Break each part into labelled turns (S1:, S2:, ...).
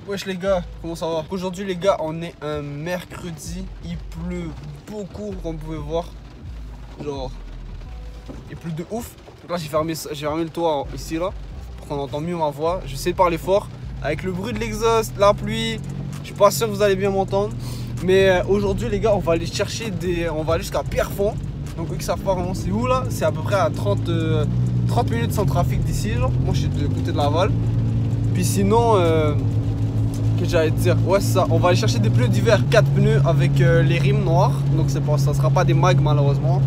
S1: Wesh les gars, comment ça va? Aujourd'hui les gars, on est un mercredi, il pleut beaucoup comme vous pouvez voir. Genre, il pleut de ouf. Donc là j'ai fermé le toit ici là, pour qu'on entende mieux ma voix. Je sais parler fort, avec le bruit de l'exhaust, la pluie. Je suis pas sûr que vous allez bien m'entendre. Mais aujourd'hui les gars, on va aller chercher on va aller jusqu'à Pierrefonds. Donc eux qui savent pas vraiment c'est où là, c'est à peu près à 30 minutes sans trafic d'ici genre. Moi je suis de côté de Laval. Puis sinon, que j'allais te dire, ouais c'est ça, on va aller chercher des pneus d'hiver, 4 pneus avec les rimes noires. Donc c'est pas, ça sera pas des mags malheureusement.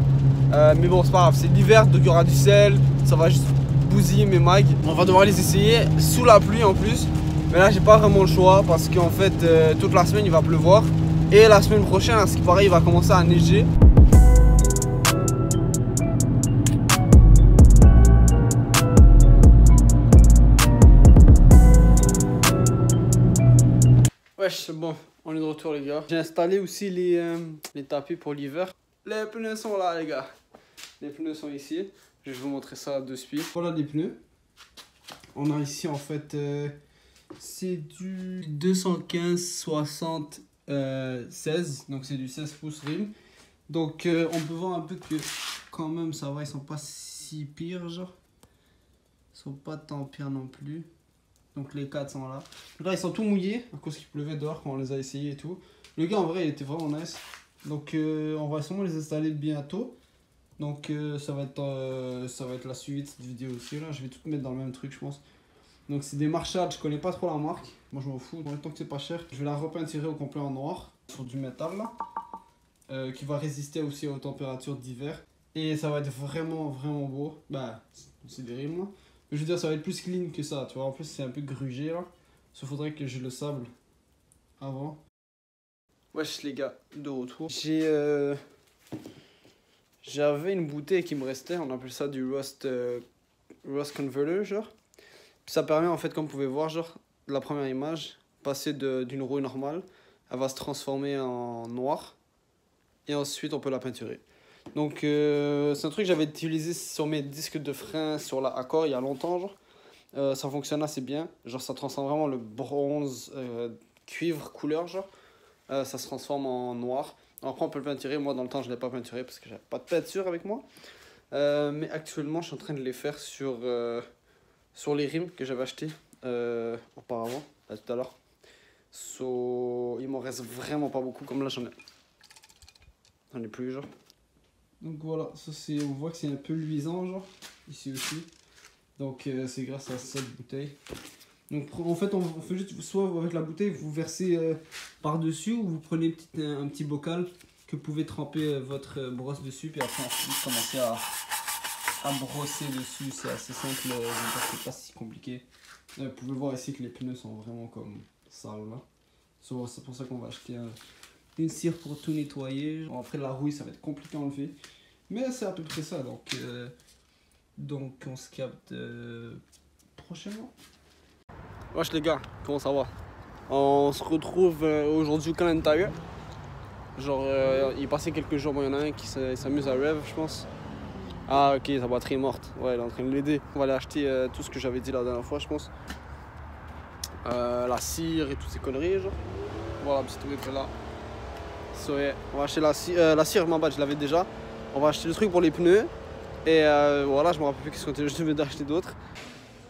S1: Mais bon c'est pas grave, c'est l'hiver donc il y aura du sel, ça va juste bousiller mes mags. On va devoir les essayer sous la pluie en plus. Mais là j'ai pas vraiment le choix parce qu'en fait toute la semaine il va pleuvoir. Et la semaine prochaine à ce qui paraît il va commencer à neiger. Wesh, c'est bon, on est de retour les gars. J'ai installé aussi les tapis pour l'hiver. Les pneus sont là les gars. Les pneus sont ici. Je vais vous montrer ça de suite. Voilà les pneus. On a ici en fait, c'est du 215/60 16. Donc c'est du 16 pouces rim. Donc on peut voir un peu que quand même ça va, ils sont pas si pires genre. Ils sont pas tant pires non plus. Donc les 4 sont là. Donc là ils sont tous mouillés à cause qu'il pleuvait dehors quand on les a essayés et tout. Le gars en vrai il était vraiment nice. Donc on va sûrement les installer bientôt. Donc ça va être la suite de vidéo aussi là. Je vais tout mettre dans le même truc je pense. Donc c'est des Marshall, je connais pas trop la marque. Moi je m'en fous, tant que c'est pas cher. Je vais la repeinturer au complet en noir. Sur du métal là. Qui va résister aussi aux températures d'hiver. Et ça va être vraiment beau. Bah c'est des rimes là. Je veux dire, ça va être plus clean que ça, tu vois. En plus, c'est un peu grugé là. Il faudrait que j'ai le sable avant. Wesh, les gars, de retour. J'avais une bouteille qui me restait. On appelle ça du Rust Converter, genre. Puis ça permet, en fait, comme vous pouvez voir, genre, la première image, passer d'une rouille normale, elle va se transformer en noir. Et ensuite, on peut la peinturer. Donc c'est un truc que j'avais utilisé sur mes disques de frein sur la Accord il y a longtemps genre. Ça fonctionne assez bien, genre ça transforme vraiment le bronze cuivre couleur genre. Ça se transforme en noir. Après on peut le peinturer, moi dans le temps je ne l'ai pas peinturé parce que j'avais pas de peinture avec moi. Mais actuellement je suis en train de les faire sur les rimes que j'avais acheté auparavant, là, tout à l'heure. Il m'en reste vraiment pas beaucoup, comme là j'en ai plus genre. Donc voilà, ça c'est, on voit que c'est un peu luisant genre, ici aussi. Donc c'est grâce à cette bouteille. Donc en fait on fait juste, soit avec la bouteille vous versez par-dessus ou vous prenez un petit bocal que vous pouvez tremper votre brosse dessus. Puis après ensuite commencer à brosser dessus, c'est assez simple, c'est pas si compliqué. Vous pouvez voir ici que les pneus sont vraiment comme sales là. C'est pour ça qu'on va acheter une cire pour tout nettoyer. Bon, après la rouille ça va être compliqué à enlever. Mais c'est à peu près ça. Donc on se capte prochainement. Wesh les gars, comment ça va? On se retrouve aujourd'hui au Canadian Tire. Genre il est passé quelques jours, bon, il y en a un qui s'amuse à Rev je pense. Ah ok, sa batterie est morte. Ouais, il est en train de l'aider. On va aller acheter tout ce que j'avais dit la dernière fois je pense. La cire et toutes ces conneries genre. Voilà, petit truc là. On va acheter la cire, ma bad, je l'avais déjà. On va acheter le truc pour les pneus. Et voilà, je me rappelle plus qu'est-ce que je devais d'acheter d'autres.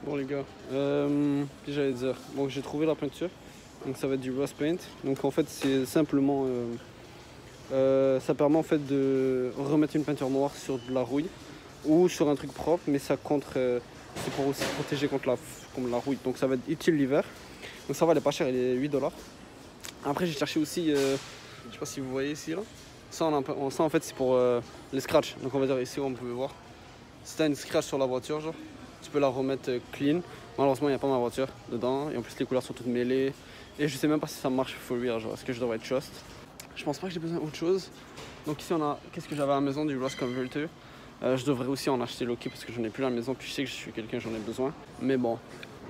S1: Bon les gars, puis j'allais dire, bon j'ai trouvé la peinture. Donc ça va être du Rust Paint. Donc en fait c'est simplement, ça permet en fait de remettre une peinture noire sur de la rouille. Ou sur un truc propre, mais ça c'est pour aussi protéger contre la rouille. Donc ça va être utile l'hiver. Donc ça va, elle est pas chère, elle est 8 $. Après j'ai cherché aussi, je sais pas si vous voyez ici là. Ça en fait c'est pour les scratchs. Donc on va dire ici où on peut voir. Si t'as une scratch sur la voiture genre, tu peux la remettre clean. Malheureusement il n'y a pas ma voiture dedans. Et en plus les couleurs sont toutes mêlées. Et je sais même pas si ça marche for real genre. Est-ce que je devrais être trust? Je pense pas que j'ai besoin d'autre chose. Donc ici on a, qu'est-ce que j'avais à la maison, du Rust Converter. Je devrais aussi en acheter local parce que j'en ai plus à la maison. Puis je sais que je suis quelqu'un, j'en ai besoin. Mais bon,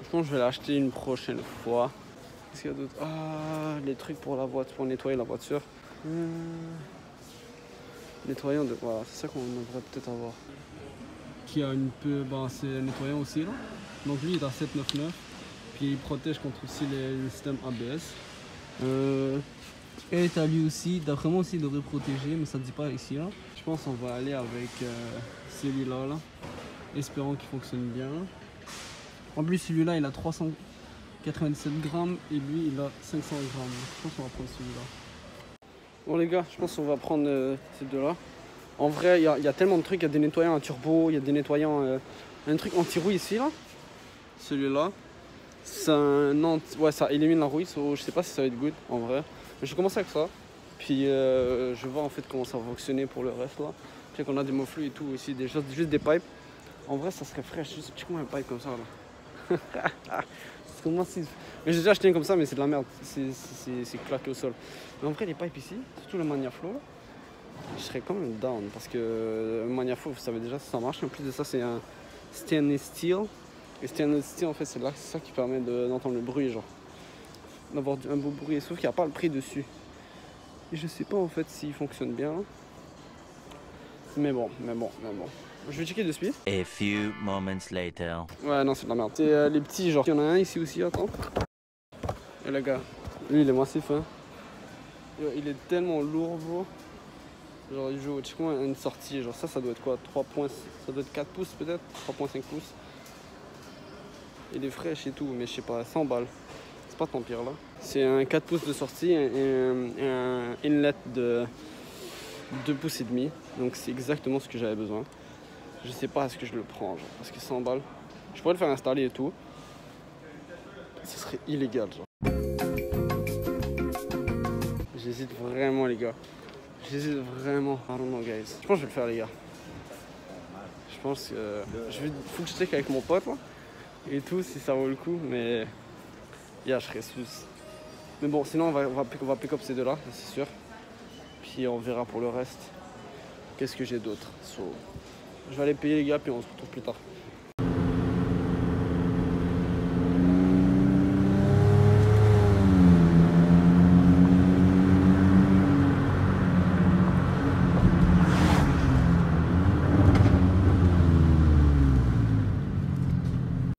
S1: je pense que je vais l'acheter une prochaine fois. Qu'est-ce qu'il y a d'autre? Ah, les trucs pour la voiture, pour nettoyer la voiture. Nettoyant de. Voilà, c'est ça qu'on devrait peut-être avoir. Qui a une peu. Bah, c'est nettoyant aussi là. Donc lui il est à 7,99. Puis il protège contre aussi le système ABS. Et t'as lui aussi, d'après moi aussi il devrait protéger, mais ça ne dit pas ici là. Je pense qu'on va aller avec celui-là là. Espérons qu'il fonctionne bien. En plus celui-là il a 397 grammes et lui il a 500 grammes. Je pense qu'on va prendre celui-là. Bon les gars, je pense qu'on va prendre ces deux-là. En vrai, il y a tellement de trucs, il y a des nettoyants en turbo, il y a des nettoyants, un truc anti-rouille ici là. Celui-là. C'est un ouais, ça élimine la rouille, je sais pas si ça va être good en vrai. Mais je vais commencer avec ça. Puis je vais voir en fait comment ça va fonctionner pour le reste là. Tu sais qu'on a des mots flux et tout aussi, juste des pipes. En vrai ça serait fraîche, juste un pipe comme ça là. Mais j'ai déjà acheté un comme ça mais c'est de la merde, c'est claqué au sol. Mais en vrai les pipes ici, surtout le Magnaflow là, je serais quand même down parce que le Magnaflow vous savez déjà ça marche. En plus de ça c'est un stainless steel. Et stainless steel en fait c'est ça qui permet d'entendre le bruit, genre d'avoir un beau bruit, sauf qu'il n'y a pas le prix dessus. Et je sais pas en fait s'il fonctionne bien. Mais bon. Je vais checker de suite.
S2: A few moments later.
S1: Ouais non c'est de la merde. C'est les petits genre. Il y en a un ici aussi, attends. Et le gars, lui il est massif hein. Il est tellement lourd bro. Genre il joue à une sortie, genre ça doit être quoi 3 points, ça doit être 4 pouces peut-être, 3.5 pouces. Il est fraîche et tout, mais je sais pas, 100 balles. C'est pas tant pire là. C'est un 4 pouces de sortie et un inlet de 2 pouces et demi. Donc c'est exactement ce que j'avais besoin. Je sais pas est-ce que je le prends, genre, parce que 100 balles, je pourrais le faire installer et tout. Ce serait illégal, genre. J'hésite vraiment, les gars. J'hésite vraiment. I don't know, guys. Je pense que je vais le faire, les gars. Je pense que faut que je check avec mon pote là. Et tout, si ça vaut le coup, mais je serais sous. Mais bon, sinon on va pick up ces deux-là, c'est sûr. Puis on verra pour le reste. Qu'est-ce que j'ai d'autre? Je vais aller payer les gars, puis on se retrouve plus tard.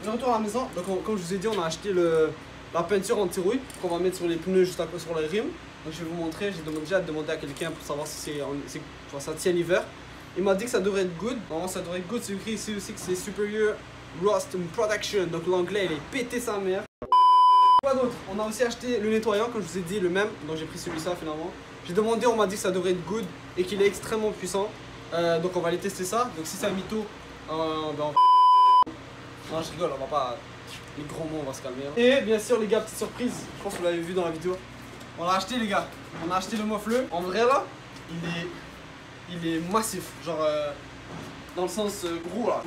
S1: De retour à la maison, donc comme je vous ai dit, on a acheté la peinture anti-rouille qu'on va mettre sur les pneus juste après sur les rimes. Donc je vais vous montrer, j'ai déjà demandé à quelqu'un pour savoir si ça tient l'hiver. Il m'a dit que ça devrait être good. Normalement ça devrait être good, c'est écrit ici aussi que c'est Superior Rust Protection. Donc l'anglais il est pété sa mère. Quoi d'autre? On a aussi acheté le nettoyant, comme je vous ai dit, le même. Donc j'ai pris celui-là finalement. J'ai demandé, on m'a dit que ça devrait être good et qu'il est extrêmement puissant. Donc on va aller tester ça. Donc si c'est un mytho, non je rigole, on va pas. Les gros mots, on va se calmer. Et bien sûr les gars, petite surprise, je pense que vous l'avez vu dans la vidéo. On l'a acheté les gars, on a acheté le mofle. En vrai là, il est massif, genre dans le sens gros là.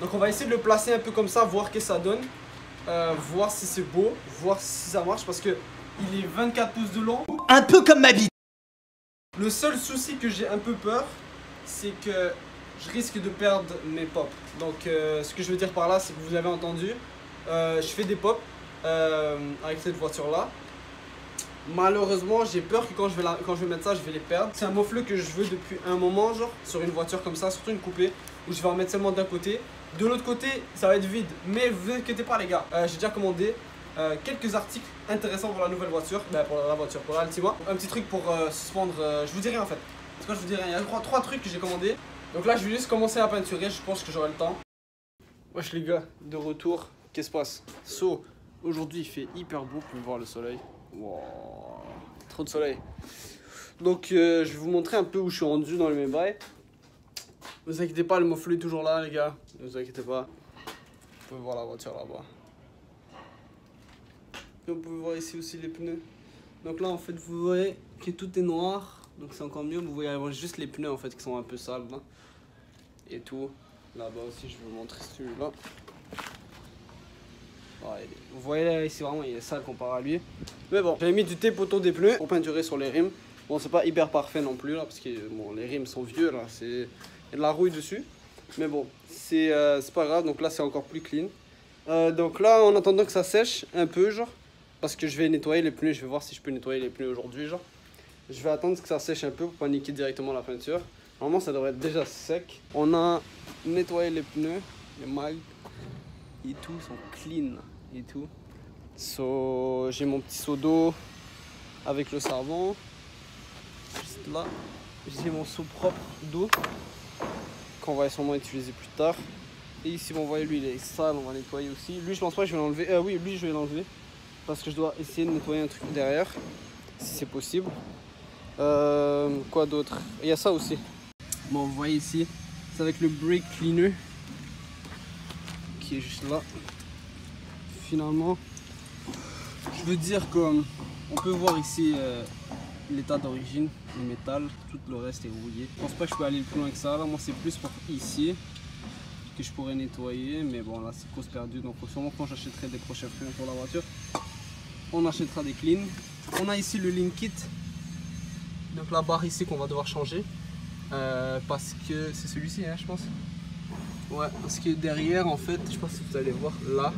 S1: Donc on va essayer de le placer un peu comme ça, voir ce que ça donne. Voir si c'est beau, voir si ça marche parce que il est 24 pouces de long.
S2: Un peu comme ma bite.
S1: Le seul souci que j'ai un peu peur, c'est que je risque de perdre mes pops. Donc ce que je veux dire par là, c'est que vous l'avez entendu, je fais des pops avec cette voiture là. Malheureusement j'ai peur que quand je vais mettre ça, je vais les perdre. C'est un mofle que je veux depuis un moment, genre sur une voiture comme ça, surtout une coupée, où je vais en mettre seulement d'un côté. De l'autre côté ça va être vide, mais vous inquiétez pas les gars, j'ai déjà commandé quelques articles intéressants pour la nouvelle voiture, pour l'Altima. Un petit truc pour suspendre, je vous dirai en fait. C'est quoi je vous dirai, il y a trois trucs que j'ai commandé. Donc là je vais juste commencer à peinturer, je pense que j'aurai le temps. Wesh les gars, de retour, qu'est-ce qui se passe? Aujourd'hui il fait hyper beau, vous pouvez voir le soleil. Wow, trop de soleil. Donc je vais vous montrer un peu où je suis rendu dans mes bails. Ne vous inquiétez pas, le mofle est toujours là les gars, ne vous inquiétez pas. Vous pouvez voir la voiture là-bas. Vous pouvez voir ici aussi les pneus. Donc là en fait vous voyez que tout est noir, donc c'est encore mieux. Vous voyez juste les pneus en fait qui sont un peu sales là. Et tout. Là-bas aussi je vais vous montrer celui-là. Ouais, vous voyez là ici vraiment il est sale comparé à lui. Mais bon, j'avais mis du tape autour des pneus pour peinturer sur les rimes. Bon c'est pas hyper parfait non plus là parce que bon, les rimes sont vieux là, il y a de la rouille dessus. Mais bon, c'est pas grave, donc là c'est encore plus clean. Donc là en attendant que ça sèche un peu genre, parce que je vais nettoyer les pneus, je vais voir si je peux nettoyer les pneus aujourd'hui genre. Je vais attendre que ça sèche un peu pour pas niquer directement la peinture. Normalement ça devrait être déjà sec. On a nettoyé les pneus, les mags. et tout sont clean et tout. So, j'ai mon petit seau d'eau avec le savon. Juste là, j'ai mon seau propre d'eau qu'on va sûrement utiliser plus tard. Et ici, bon, vous voyez, lui, il est sale, on va nettoyer aussi. Lui, je pense pas que je vais l'enlever. Oui, lui, je vais l'enlever. Parce que je dois essayer de nettoyer un truc derrière, si c'est possible. Quoi d'autre? Il y a ça aussi. Bon, vous voyez ici, c'est avec le brake cleaner qui est juste là. Finalement, je veux dire qu'on peut voir ici l'état d'origine, le métal, tout le reste est rouillé. Je pense pas que je peux aller plus loin que ça. Là, moi, c'est plus pour ici que je pourrais nettoyer, mais bon, là, c'est cause perdue. Donc, sûrement quand j'achèterai des prochains freins pour la voiture, on achètera des cleans. On a ici le link kit. Donc la barre ici qu'on va devoir changer parce que c'est celui-ci, hein, je pense. Ouais, parce que derrière, en fait, je sais pas si vous allez voir, là,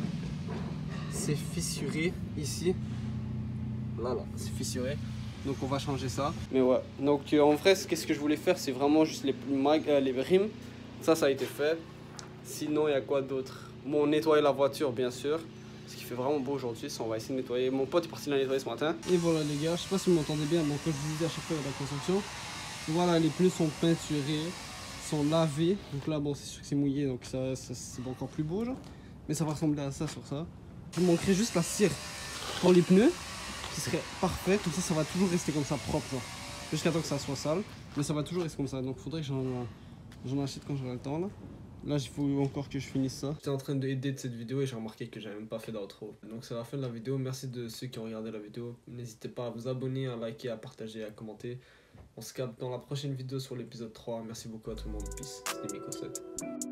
S1: c'est fissuré ici. Là, c'est fissuré. Donc on va changer ça. Mais ouais, donc en vrai, qu'est-ce que je voulais faire, c'est vraiment juste les rimes. Ça a été fait. Sinon, il y a quoi d'autre? Bon, nettoyer la voiture, bien sûr. Parce qu'il fait vraiment beau aujourd'hui, on va essayer de nettoyer. Mon pote est parti la nettoyer ce matin. Et voilà les gars, je sais pas si vous m'entendez bien, donc comme je vous disais à chaque fois il y a la construction. Voilà, les pneus sont peinturés, sont lavés. Donc là, bon, c'est sûr que c'est mouillé, donc ça c'est encore plus beau, genre. Mais ça va ressembler à ça sur ça. Il manquerait juste la cire pour les pneus, qui serait parfait. Comme ça va toujours rester comme ça propre, genre. Jusqu'à temps que ça soit sale. Mais ça va toujours rester comme ça, donc faudrait que j'en achète quand j'aurai le temps là. Là, il faut encore que je finisse ça. J'étais en train d'aider de cette vidéo et j'ai remarqué que j'avais même pas fait d'outro. Donc c'est la fin de la vidéo. Merci de ceux qui ont regardé la vidéo. N'hésitez pas à vous abonner, à liker, à partager, à commenter. On se capte dans la prochaine vidéo sur l'épisode 3. Merci beaucoup à tout le monde. Peace. C'était Miko7.